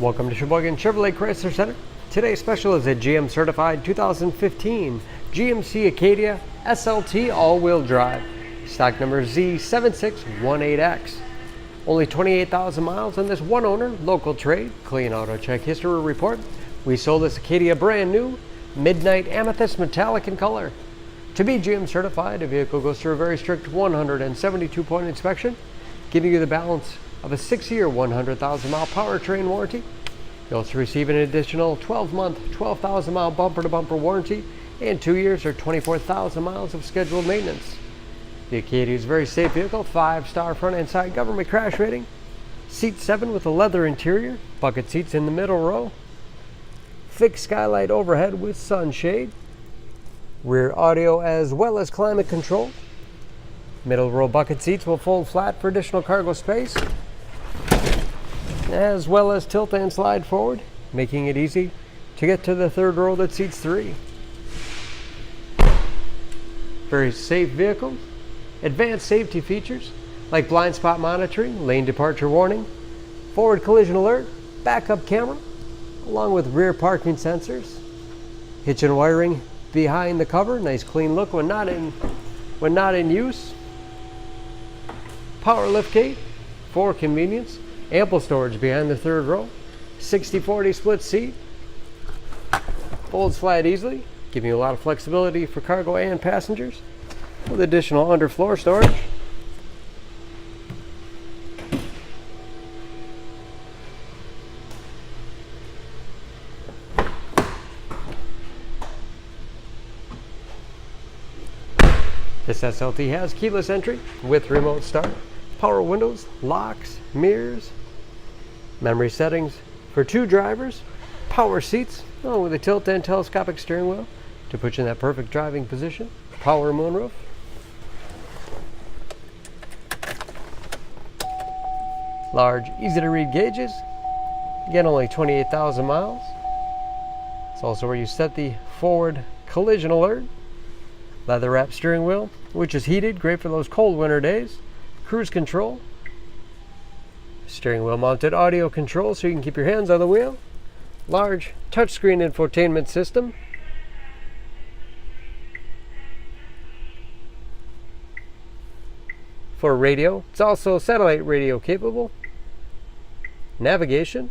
Welcome to Sheboygan Chevrolet Chrysler Center. Today's special is a GM certified 2015 GMC Acadia SLT all-wheel drive. Stock number Z7618X. Only 28,000 miles on this one owner, local trade, clean auto check history report. We sold this Acadia brand new, midnight amethyst metallic in color. To be GM certified, the vehicle goes through a very strict 172-point inspection, giving you the balance of a 6-year, 100,000-mile powertrain warranty. You'll also receive an additional 12-month, 12,000-mile bumper-to-bumper warranty and 2 years or 24,000 miles of scheduled maintenance. The Acadia is a very safe vehicle, 5-star front and side government crash rating. Seat 7 with a leather interior, bucket seats in the middle row. Fixed skylight overhead with sunshade. Rear audio as well as climate control. Middle row bucket seats will fold flat for additional cargo space, as well as tilt and slide forward, making it easy to get to the third row that seats 3. Very safe vehicle. Advanced safety features like blind spot monitoring, lane departure warning, forward collision alert, backup camera, along with rear parking sensors. Hitch and wiring behind the cover, nice clean look when not in use. Power liftgate for convenience. Ample storage behind the third row. 60/40 split seat. Folds flat easily, giving you a lot of flexibility for cargo and passengers, with additional underfloor storage. This SLT has keyless entry with remote start, power windows, locks, mirrors, memory settings for 2 drivers, power seats, along with a tilt and telescopic steering wheel to put you in that perfect driving position, power moonroof. Large, easy to read gauges. Again, only 28,000 miles. It's also where you set the forward collision alert. Leather wrapped steering wheel, which is heated, great for those cold winter days. Cruise control. Steering wheel mounted audio control so you can keep your hands on the wheel. Large touchscreen infotainment system. For radio, it's also satellite radio capable. Navigation.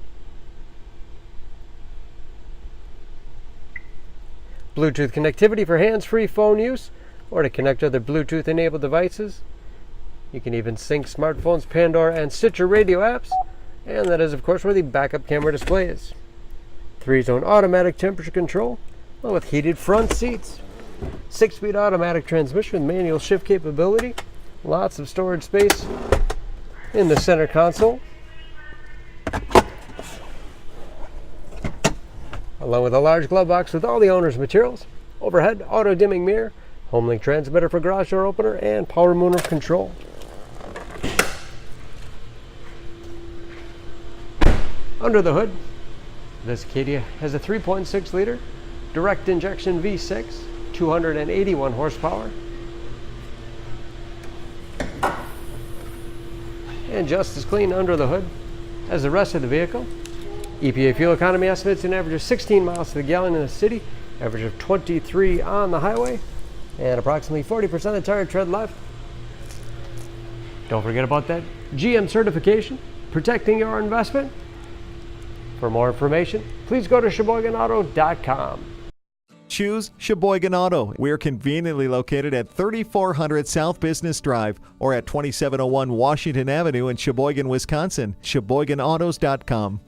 Bluetooth connectivity for hands-free phone use or to connect other Bluetooth-enabled devices. You can even sync smartphones, Pandora, and Stitcher radio apps. And that is, of course, where the backup camera display is. 3-zone automatic temperature control, along with heated front seats. 6-speed automatic transmission with manual shift capability. Lots of storage space in the center console, along with a large glove box with all the owner's materials. Overhead auto dimming mirror, HomeLink transmitter for garage door opener, and power moonroof control. Under the hood, this Acadia has a 3.6 liter direct injection V6, 281 horsepower. And just as clean under the hood as the rest of the vehicle. EPA fuel economy estimates an average of 16 miles to the gallon in the city, average of 23 on the highway, and approximately 40% of the tire tread left. Don't forget about that GM certification, protecting your investment. For more information, please go to SheboyganAuto.com. Choose Sheboygan Auto. We're conveniently located at 3400 South Business Drive or at 2701 Washington Avenue in Sheboygan, Wisconsin. SheboyganAutos.com.